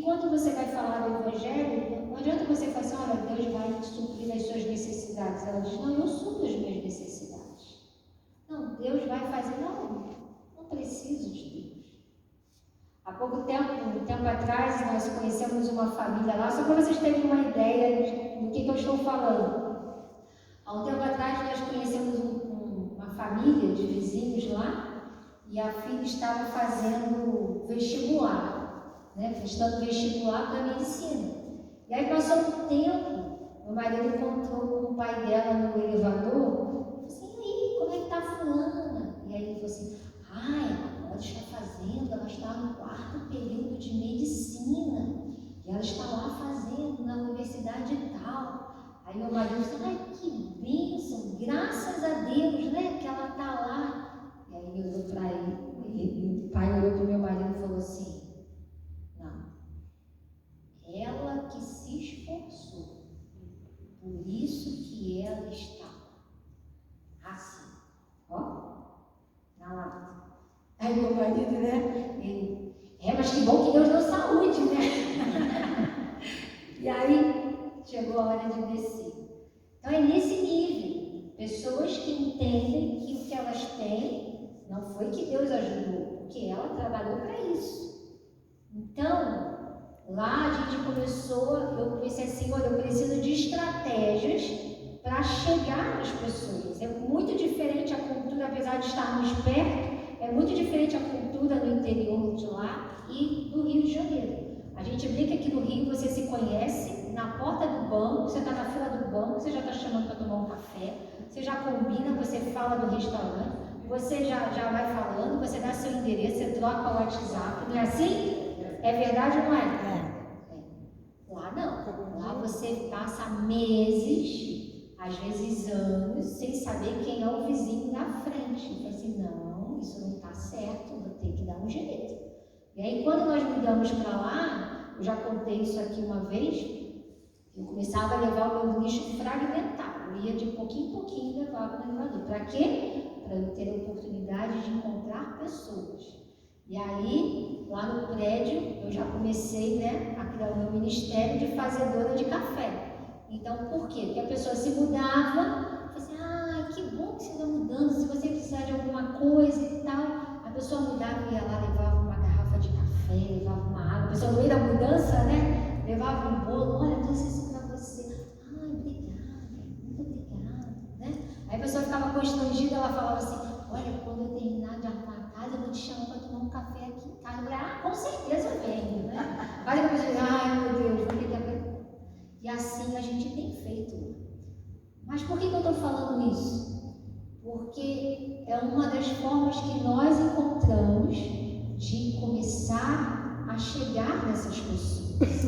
quando você vai falar do Evangelho, não adianta você falar assim, olha, Deus vai suprir as suas necessidades. Ela diz, não, eu supro as minhas necessidades. Não, Deus vai fazer, não preciso de Deus. Há pouco tempo, um tempo atrás, nós conhecemos uma família lá, só para vocês terem uma ideia do que eu estou falando. Há um tempo atrás, nós conhecemos uma família de vizinhos lá, e a filha estava fazendo vestibular, né? Prestando vestibular para medicina. E aí passou um tempo, meu marido encontrou com o pai dela no elevador, e falou assim, e aí, como é que está a fulana? E aí ele falou assim, ela está fazendo, ela está no 4º período de medicina, e ela está lá fazendo na universidade e tal. Aí meu marido disse, que bênção, graças a Deus, né, que ela está lá. E aí ele olhou para ele, e o pai olhou para o meu marido e falou assim, não, ela que se esforçou, por isso que ela está assim, na lata. Aí meu marido, né, ele, mas que bom que Deus deu saúde, né? E aí, chegou a hora de descer. Então é nesse nível, pessoas que entendem que o que elas têm, não foi que Deus ajudou, porque ela trabalhou para isso. Então, lá a gente eu comecei assim, olha, eu preciso de estratégias para chegar nas pessoas. É muito diferente a cultura, apesar de estarmos perto, é muito diferente a cultura no interior de lá e do Rio de Janeiro. A gente brinca que no Rio você se conhece na porta do banco, você está na fila do banco, você já está chamando para tomar um café, você já combina, você fala do restaurante, você já vai falando, você dá seu endereço, você troca o WhatsApp, não é assim? É verdade ou não é? Lá não. Lá você passa meses, às vezes anos, sem saber quem é o vizinho da frente. Então, assim, não, isso não está certo, vou ter que dar um jeito. E aí, quando nós mudamos para lá, eu já contei isso aqui uma vez, eu começava a levar o meu lixo fragmentado. Eu ia de pouquinho em pouquinho e levava no elevador. Para quê? Para eu ter a oportunidade de encontrar pessoas. E aí, lá no prédio, eu já comecei, né, a criar o meu ministério de fazedora de café. Então, por quê? Porque a pessoa se mudava, assim, que bom que você está mudando, se você precisar de alguma coisa e tal. A pessoa mudava, ia lá, levava uma garrafa de café, levava uma água. A pessoa no meio da mudança, né, levava um bolo, olha, trouxe isso para você. Obrigada, muito obrigada, né? Aí a pessoa ficava constrangida, ela falava assim, olha, quando eu terminar de arrumar a casa, eu vou te chamar para tomar um café aqui em casa. Eu falei, com certeza eu venho, né? Aí a pessoa diz, meu Deus, vou ter que abrir. E assim a gente tem feito. Mas por que eu estou falando isso? Porque é uma das formas que nós encontramos de começar a chegar nessas pessoas.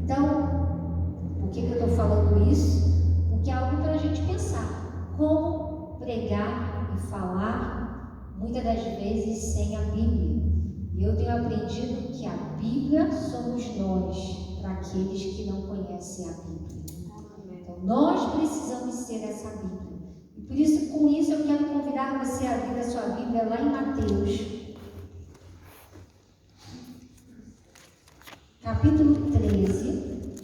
Então, por que eu estou falando isso? Porque é algo para a gente pensar. Como pregar e falar, muitas das vezes sem a Bíblia. E eu tenho aprendido que a Bíblia somos nós, para aqueles que não conhecem a Bíblia. Então, nós precisamos ser essa Bíblia. E por isso, com isso, eu quero convidar você a abrir a sua Bíblia lá em Mateus, capítulo 13,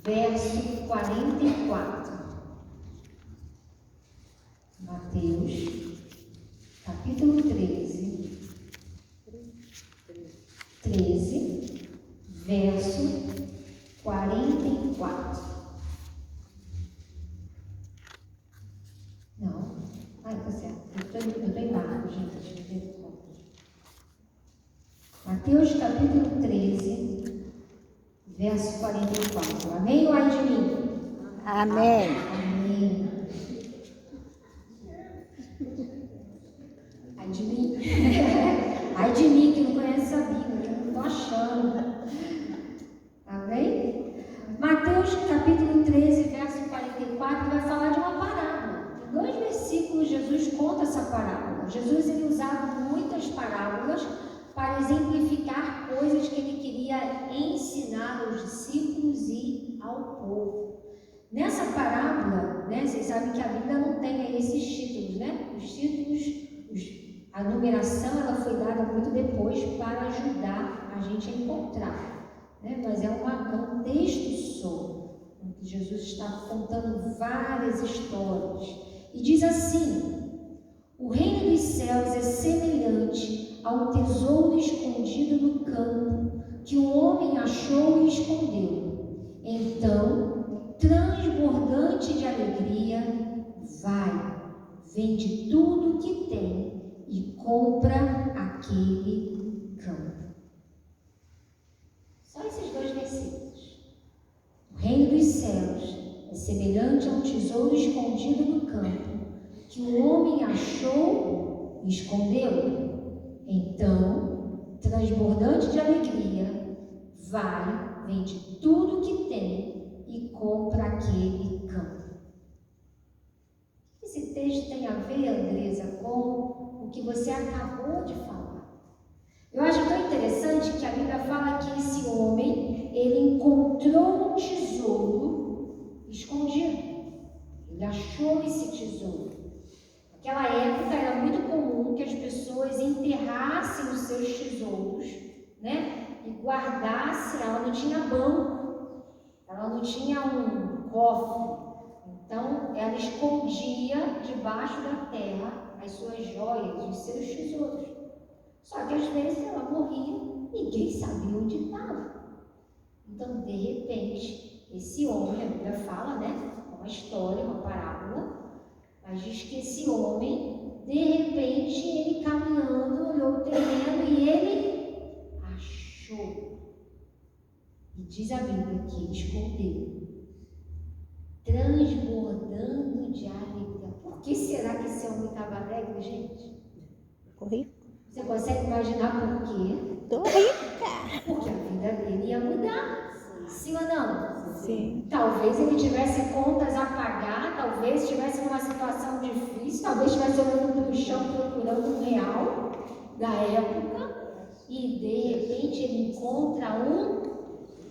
verso 44. Mateus, capítulo 13, verso 44. Não, tá certo. Eu estou em Marcos, gente. Mateus, capítulo 13, verso 44. Amém ou ai de mim? Amém. Amém. Ai de mim. Ai de mim que não conhece a Bíblia, que eu não estou achando. Amém? Mateus, capítulo 13, verso 44, vai falar de uma parábola. Em 2 versículos, Jesus conta essa parábola. Jesus ele usava muitas parábolas para exemplificar coisas que ele queria ensinar aos discípulos e ao povo. Nessa parábola, né, vocês sabem que a Bíblia não tem esses títulos, né? Os títulos, a numeração ela foi dada muito depois para ajudar a a gente encontrar, né? Mas é um texto só, em que Jesus está contando várias histórias. E diz assim: o reino dos céus é semelhante a um tesouro escondido no campo, que o homem achou e escondeu. Então, transbordante de alegria, vai, vende tudo o que tem e compra aquele campo. Só esses 2 versículos. O reino dos céus é semelhante a um tesouro escondido no campo, que o homem achou e escondeu. Então, transbordante de alegria, vai, vende tudo o que tem e compra aquele campo. Esse texto tem a ver, Andresa, com o que você acabou de falar. Eu acho tão interessante que a Bíblia fala que esse homem, ele encontrou um tesouro escondido. Ele achou esse tesouro. Naquela época era muito comum que as pessoas enterrassem os seus tesouros, né? E guardassem. Ela não tinha banco, ela não tinha um cofre. Então, ela escondia debaixo da terra as suas joias, os seus tesouros. Só que às vezes ela morria, ninguém sabia onde estava. Então, de repente, esse homem, a Bíblia fala, né? Uma história, uma parábola, mas diz que esse homem, de repente, ele caminhando, olhou o terreno e ele achou. E diz a Bíblia que ele escondeu, transbordando de alegria. Por que será que esse homem estava alegre, gente? Corri. Você consegue imaginar por quê? Tô rica. Porque a vida dele ia mudar. Sim ou não? Sim. Talvez ele tivesse contas a pagar, talvez estivesse numa situação difícil, talvez estivesse olhando para o chão procurando um real da época e de repente ele encontra um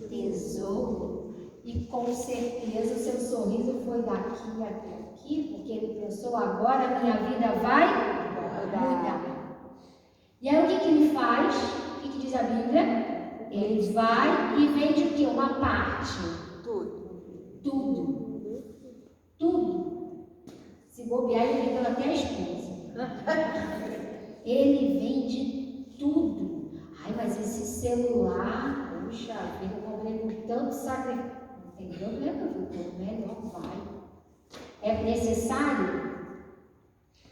tesouro. E com certeza o seu sorriso foi daqui até aqui, porque ele pensou: agora a minha vida vai mudar. E aí o que ele faz? O que diz a Bíblia? Ele vai e vende o quê? Uma parte. Tudo. Se bobear, ele vendeu até a esposa. Ele vende tudo. Ai, mas esse celular, puxa vida, eu comprei com tanto sacrifício. Não tem problema, viu? Melhor vai. É necessário?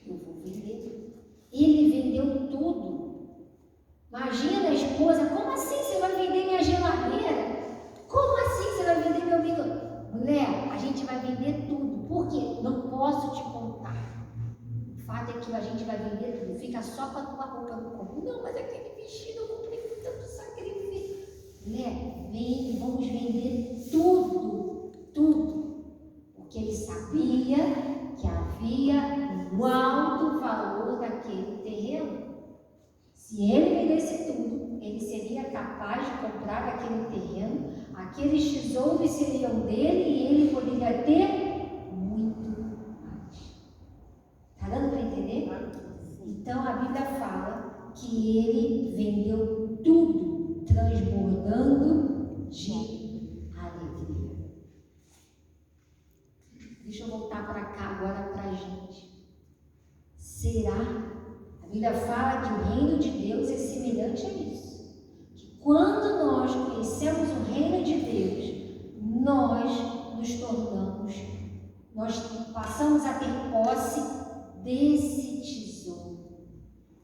Eu vou vender. Ele vendeu tudo. Imagina a esposa: como assim você vai vender minha geladeira? Como assim você vai vender meu micro? Mulher, a gente vai vender tudo. Por quê? Não posso te contar. O fato é que a gente vai vender tudo. Fica só com a tua roupa no corpo. Não, mas aquele vestido eu comprei com tanto sacrifício. Mulher, vem, vamos vender tudo. Porque ele sabia que havia um alto valor daquele terreno. Se ele vendesse tudo, ele seria capaz de comprar aquele terreno, aqueles tesouros seriam dele e ele poderia ter muito mais. Está dando para entender? Então a Bíblia fala que ele vendeu tudo, transbordando de alegria. Deixa eu voltar para cá agora para a gente. Será? A Bíblia fala que o reino de Deus é semelhante a isso. Que quando nós conhecemos o reino de Deus, nós nos tornamos, nós passamos a ter posse desse tesouro.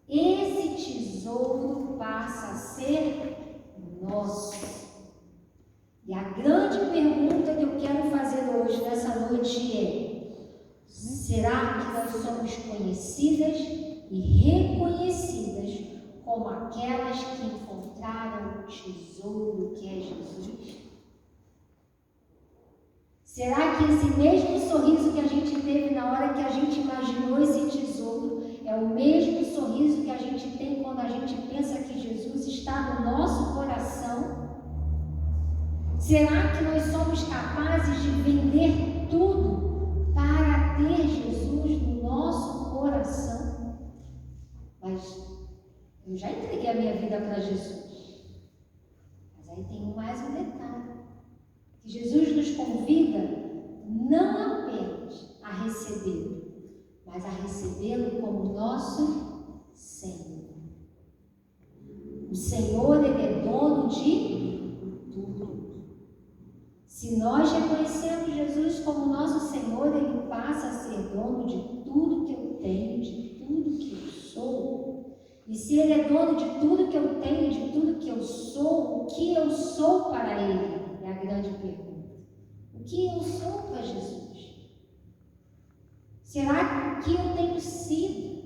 Esse tesouro passa a ser nosso. E a grande pergunta que eu quero fazer hoje, nessa noite, é: será que nós somos conhecidas e reconhecidas como aquelas que encontraram o tesouro que é Jesus? Será que esse mesmo sorriso que a gente teve na hora que a gente imaginou esse tesouro é o mesmo sorriso que a gente tem quando a gente pensa que Jesus está no nosso coração? Será que nós somos capazes de vender tudo para ter Jesus no nosso coração? Mas eu já entreguei a minha vida para Jesus. aí tem mais um detalhe, que Jesus nos convida não apenas a recebê-lo, mas a recebê-lo como nosso Senhor. O Senhor, Ele é dono de tudo. Se nós reconhecemos Jesus como nosso Senhor, Ele passa a ser dono de tudo que eu tenho, de tudo que eu sou. E se Ele é dono de tudo que eu tenho, de tudo que eu sou, o que eu sou para Ele? É a grande pergunta. O que eu sou para Jesus? Será que eu tenho sido?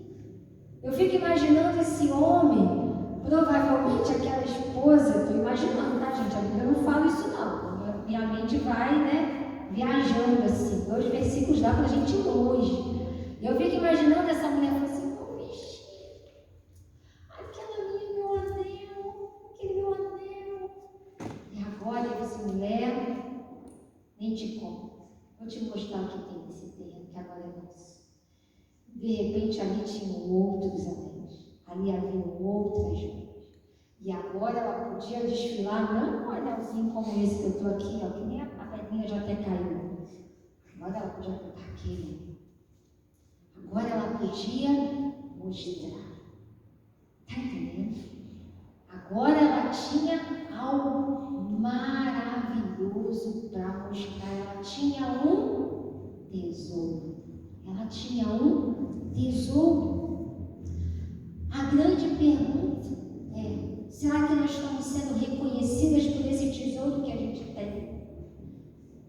Eu fico imaginando esse homem, provavelmente aquela esposa, estou imaginando, tá, gente? A Bíblia não fala isso, não. Minha mente vai, né, viajando assim. 2 versículos dá para a gente ir longe. E eu fico imaginando essa mulher falando assim: vou vestir. Aquela minha, meu anel, aquele meu anel. E agora ele disse: mulher, nem te conto. Vou te mostrar o que tem nesse terreno, que agora é nosso. De repente ali tinham outros anéis, ali haviam outras joias. E agora ela podia desfilar, não com um anelzinho como esse que eu estou aqui, ó, que nem a pedrinha já até caiu. Agora ela podia botar aquele. Agora ela podia mostrar. Está entendendo? Agora ela tinha algo maravilhoso para mostrar. Ela tinha um tesouro. Ela tinha um tesouro. A grande pergunta é: será que nós estamos sendo reconhecidas por esse tesouro que a gente tem?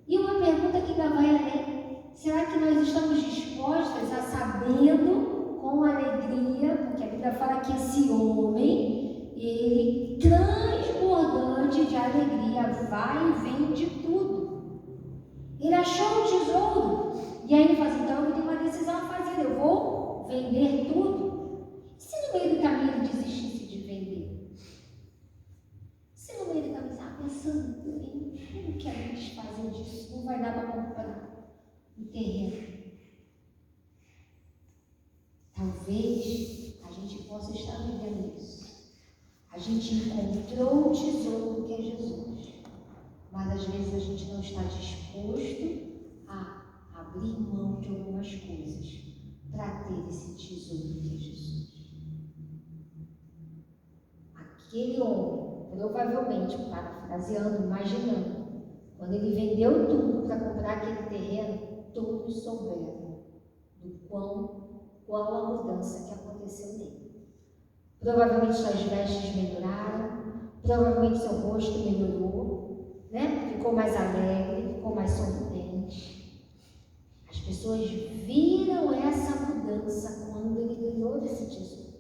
E uma pergunta que ainda vai além: será que nós estamos dispostas a, sabendo, com alegria, porque a Bíblia fala que esse homem, ele transbordante de alegria, vai e vem de tudo. Ele achou o tesouro. E aí ele fala assim: então eu tenho uma decisão a fazer, eu vou vender tudo. E se no meio do caminho ele desistisse de vender? Se no meio do caminho ele estava pensando: como que a gente fazer disso? Não vai dar para comprar um terreno. Talvez a gente possa estar vivendo isso. A gente encontrou o tesouro que é Jesus, mas às vezes a gente não está disposto a abrir mão de algumas coisas para ter esse tesouro que é Jesus. Aquele homem, provavelmente, parafraseando, imaginando, quando ele vendeu tudo para comprar aquele terreno, todos souberam do qual a mudança que aconteceu nele. Provavelmente suas vestes melhoraram, provavelmente seu rosto melhorou, né? Ficou mais alegre, ficou mais sorridente. As pessoas viram essa mudança quando ele ganhou desse tesouro.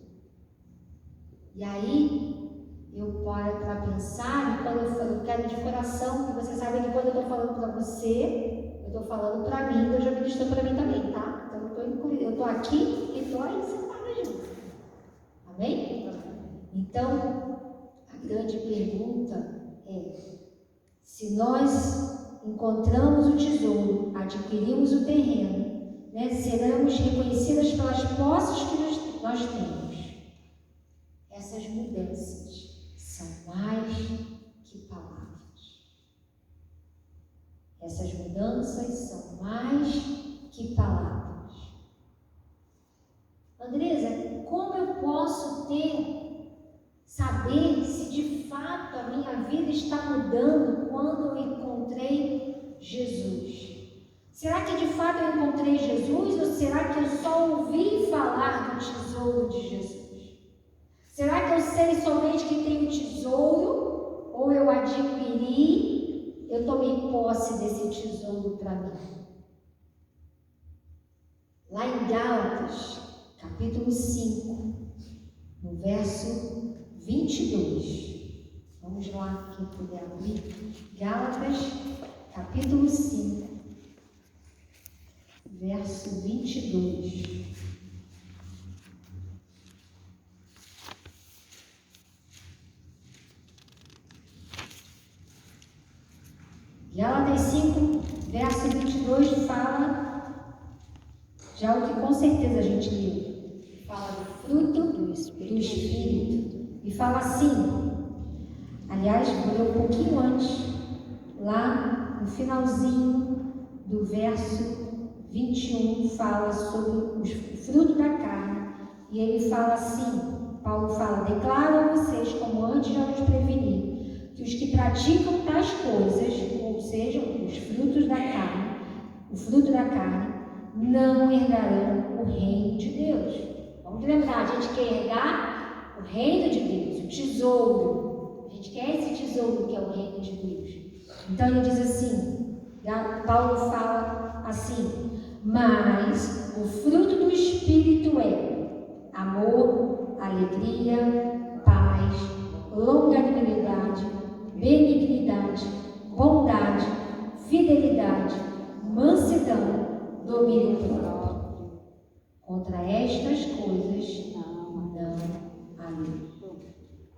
E aí, eu paro para pensar, e quando eu quero de coração, porque você sabe que quando eu estou falando para você, eu estou falando para mim, Deus já ministrou para mim também, tá? Então eu estou aqui e estou aí sentada junto. Amém? Então, a grande pergunta é: se nós encontramos o tesouro, adquirimos o terreno, né, seremos reconhecidas pelas posses que nós temos. Essas mudanças são mais que palavras. Essas mudanças são mais que palavras. Andresa, como eu posso saber se de fato a minha vida está mudando quando eu encontrei Jesus? Será que de fato eu encontrei Jesus, ou será que eu só ouvi falar do tesouro de Jesus? Será que eu sei somente que tenho tesouro, ou eu adquiri, eu tomei posse desse tesouro para mim? Lá em Gálatas, capítulo 5, no verso 22. Vamos lá, quem puder abrir. Gálatas, capítulo 5, verso 22. Gálatas 5, verso 22 fala já o que com certeza a gente leu. Fala do fruto do Espírito. E fala assim: Aliás, vou ler um pouquinho antes, lá no finalzinho do verso 21, fala sobre o fruto da carne. E ele fala assim, Paulo fala: declaro a vocês, como antes já os preveni, que os que praticam tais coisas, ou seja, os frutos da carne, o fruto da carne, não herdarão o reino de Deus. Vamos lembrar, a gente quer herdar o reino de Deus, o tesouro. A gente quer esse tesouro que é o reino de Deus. Então ele diz assim, Paulo fala assim: mas o fruto do Espírito é amor, alegria, paz, longanimidade, benignidade, bondade, fidelidade, mansidão, domínio próprio. Contra estas coisas não há lei.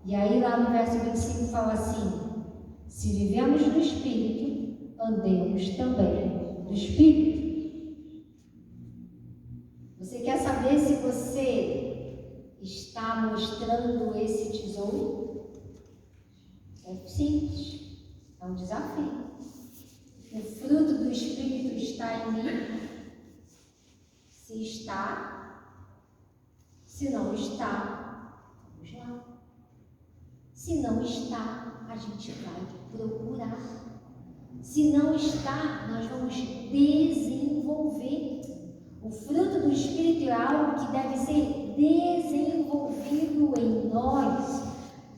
E aí lá no verso 25 fala assim: se vivemos no Espírito, andemos também no Espírito. Você quer saber se você está mostrando esse tesouro? É simples, é um desafio. O fruto do Espírito está em mim? Se está, se não está, vamos lá. Se não está, a gente vai procurar. Se não está, nós vamos desenvolver. O fruto do Espírito é algo que deve ser desenvolvido em nós.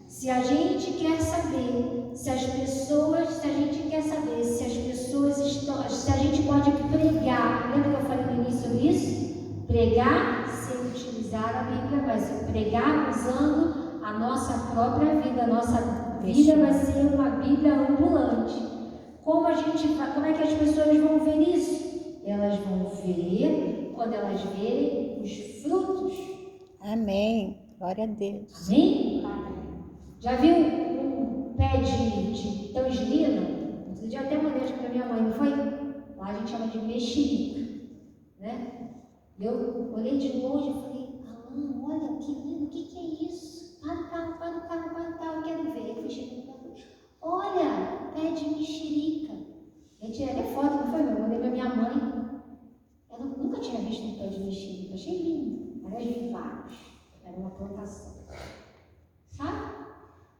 Se a gente quer saber, se a gente quer saber se as pessoas estão, se a gente pode pregar, lembra que eu falei no início disso? Pregar sem utilizar a Bíblia, mas pregar usando a nossa própria vida. A nossa vida vai ser uma Bíblia ambulante. Como é que as pessoas vão ver isso? Elas vão ver quando elas verem os frutos. Amém. Glória a Deus. Amém? Já viu um pé de tangerina? Outro dia até mandei para minha mãe, não foi? Lá a gente chama de mexerica, né? Eu olhei de longe e falei: olha que lindo, o que é isso? Para o carro, eu quero ver. Eu fui chegando e falei: olha, pé de mexerica. Eu tirei até foto, não foi? Eu mandei para minha mãe. Eu nunca tinha visto um pé de mexerica, achei lindo. Aliás, vi vários. Era uma plantação. Sabe?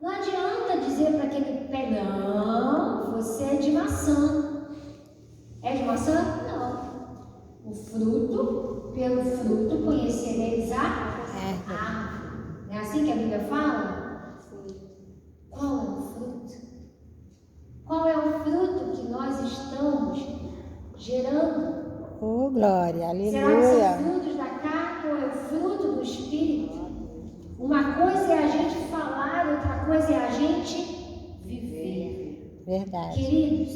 Não adianta dizer para aquele pé: não, você é de maçã. É de maçã? Não. O fruto, pelo fruto conhecereis a árvore. Não é assim que a Bíblia fala? Qual é o fruto? Qual é o fruto que nós estamos gerando? Oh, glória, aleluia. Será que são frutos da carne ou é o fruto do Espírito? Uma coisa é a gente falar, outra coisa é a gente viver. Verdade. Queridos,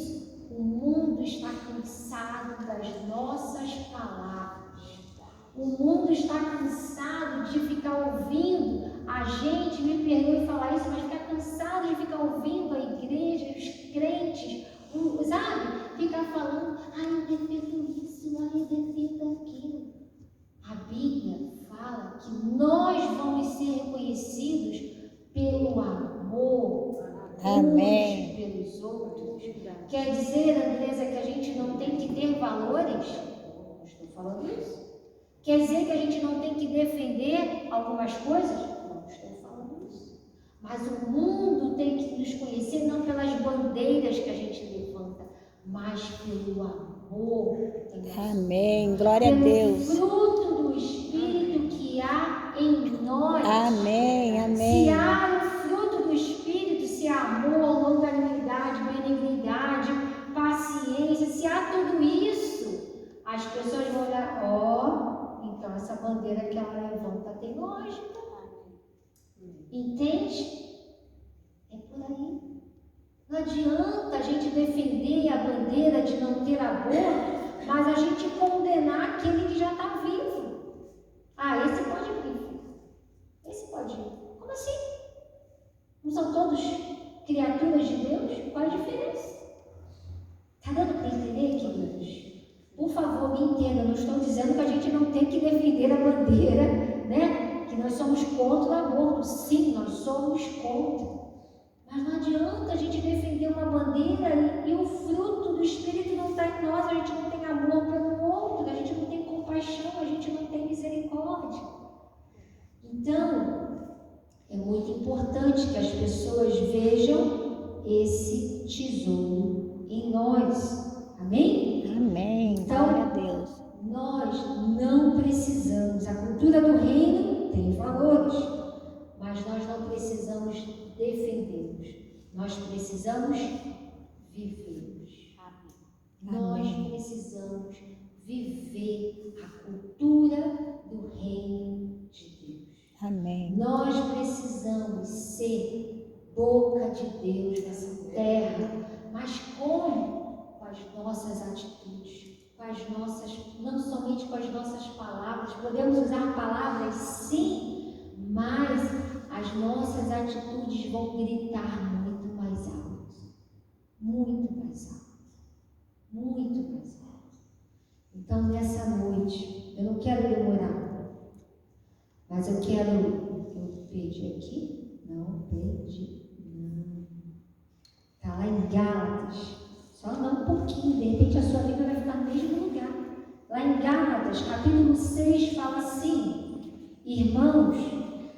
o mundo está cansado das nossas palavras. O mundo está cansado de ficar ouvindo a gente, me perdoe falar isso, mas está cansado de ficar ouvindo a igreja, os crentes, sabe? Ficar falando: eu defendo isso, eu defendo aquilo. A Bíblia fala que nós vamos ser reconhecidos pelo amor uns pelos outros. Quer dizer, Andresa, que a gente não tem que ter valores? Não estou falando isso. Quer dizer que a gente não tem que defender algumas coisas? Não estou falando isso. Mas o mundo tem que nos conhecer não pelas bandeiras que a gente levanta, mas pelo amor. Amém. Glória a Deus. Pelo fruto do Espírito que há em nós. Amém. Amém. Se há o fruto do Espírito, se há amor, longanimidade, benignidade, paciência, se há tudo isso, as pessoas vão olhar: então essa bandeira que ela levanta tem lógica. Entende? É por aí. Não adianta a gente defender a bandeira de não ter aborto, mas a gente condenar aquele que já está vivo. Esse pode vir. Esse pode ir. Como assim? Não são todos criaturas de Deus? Qual a diferença? Está dando para entender, queridos? Por favor, me entenda. Não estou dizendo que a gente não tem que defender a bandeira, né? Que nós somos contra o aborto. Sim, nós somos contra. Mas não adianta a gente defender uma bandeira e o fruto do Espírito não está em nós, a gente não tem amor pelo outro, a gente não tem compaixão, a gente não tem misericórdia. Então, é muito importante que as pessoas vejam esse tesouro em nós. Amém? Amém. Então, Glória a Deus. nós não precisamos, a cultura do reino tem valores, mas nós não precisamos defendê-los, nós precisamos vivê-los. Nós precisamos viver a cultura do reino de Deus. Amém. Nós precisamos ser boca de Deus nessa terra, mas como? Com as nossas atitudes, com as nossas, não somente com as nossas palavras. Podemos usar palavras, sim, mas as nossas atitudes vão gritar muito mais alto, muito mais alto, muito mais alto. Então, nessa noite, eu não quero demorar, mas eu perdi aqui? Não, perdi. Não. Está lá em Gálatas. Só andar um pouquinho, de repente a sua vida vai ficar no mesmo lugar. Lá em Gálatas, capítulo 6, fala assim: irmãos,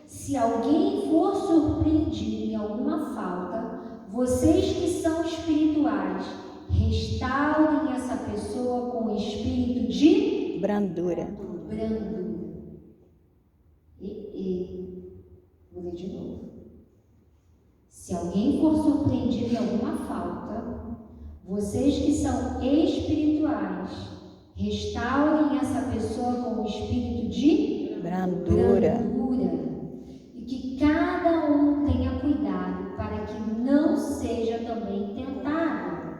se alguém for surpreendido em alguma falta, vocês que são espirituais, restaurem essa pessoa com espírito de Brandura. Vou ler de novo. Se alguém for surpreendido em alguma falta, vocês que são espirituais, restaurem essa pessoa com o espírito de Brandura. E que cada um tenha cuidado para que não seja também tentado.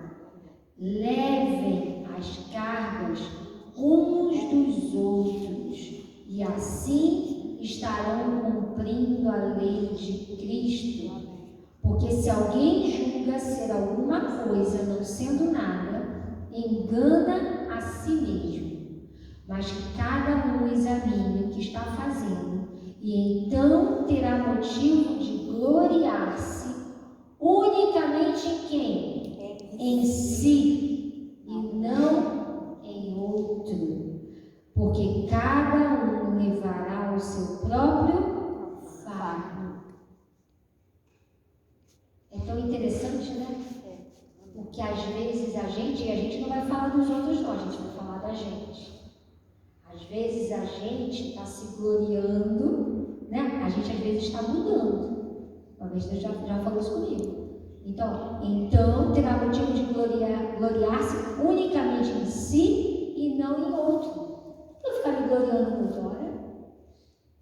Levem as cargas uns dos outros e assim estarão cumprindo a lei de Cristo. Porque se alguém julga ser alguma coisa não sendo nada, engana a si mesmo. Mas que cada um examine o que está fazendo, e então terá motivo de gloriar-se unicamente em quem? Em si, e não em outro. Porque cada um levará o seu próprio fardo. É tão interessante, né? Porque às vezes a gente não vai falar dos outros não, a gente vai falar da gente. Às vezes a gente está se gloriando, né? A gente às vezes está mudando. Uma vez Deus já falou isso comigo. Então terá motivo de gloriar-se unicamente em si e não em outro. Eu ficar me gloriando no outro, olha,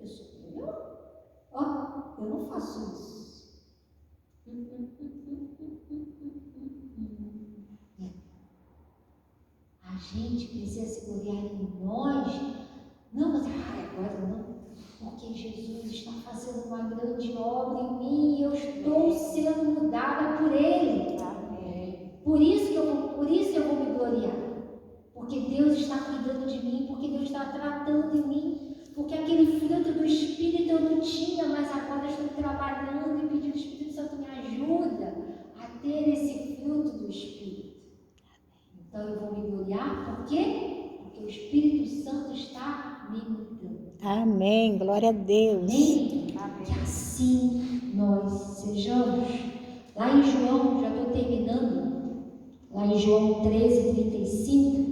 eu sou melhor. Ó, eu não faço isso. A gente precisa se gloriar em nós. Não, mas agora não. Porque Jesus está fazendo uma grande obra em mim e eu estou sendo mudada por Ele. Por isso eu vou me gloriar. Porque Deus está cuidando de mim, porque Deus está tratando em mim, porque aquele fruto do Espírito eu não tinha, mas agora eu estou trabalhando e pedindo ao Espírito Santo me ajuda a ter esse fruto do Espírito. Então eu vou me gloriar, por quê? Porque o Espírito Santo está me mudando. Amém. Glória a Deus. Amém? Que assim nós sejamos. Lá em João, já estou terminando, lá em João 13:35,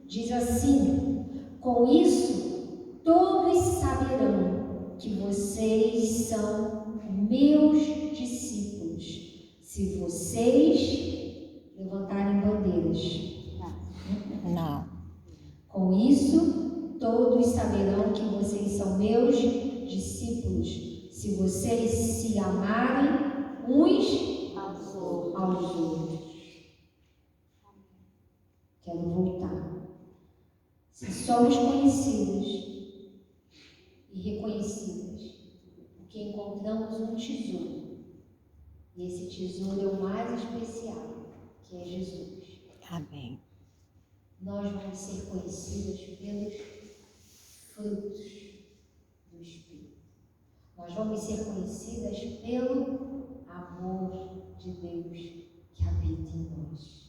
diz assim: com isso todos saberão que vocês são meus discípulos, se vocês levantarem bandeiras. Não. Com isso, todos saberão que vocês são meus discípulos, se vocês se amarem uns aos outros. Quero voltar. Se somos conhecidos e reconhecidas, porque encontramos um tesouro, e esse tesouro é o mais especial, que é Jesus. Amém. Nós vamos ser conhecidas pelos frutos do Espírito. Nós vamos ser conhecidas pelo amor Deus que habita em nós.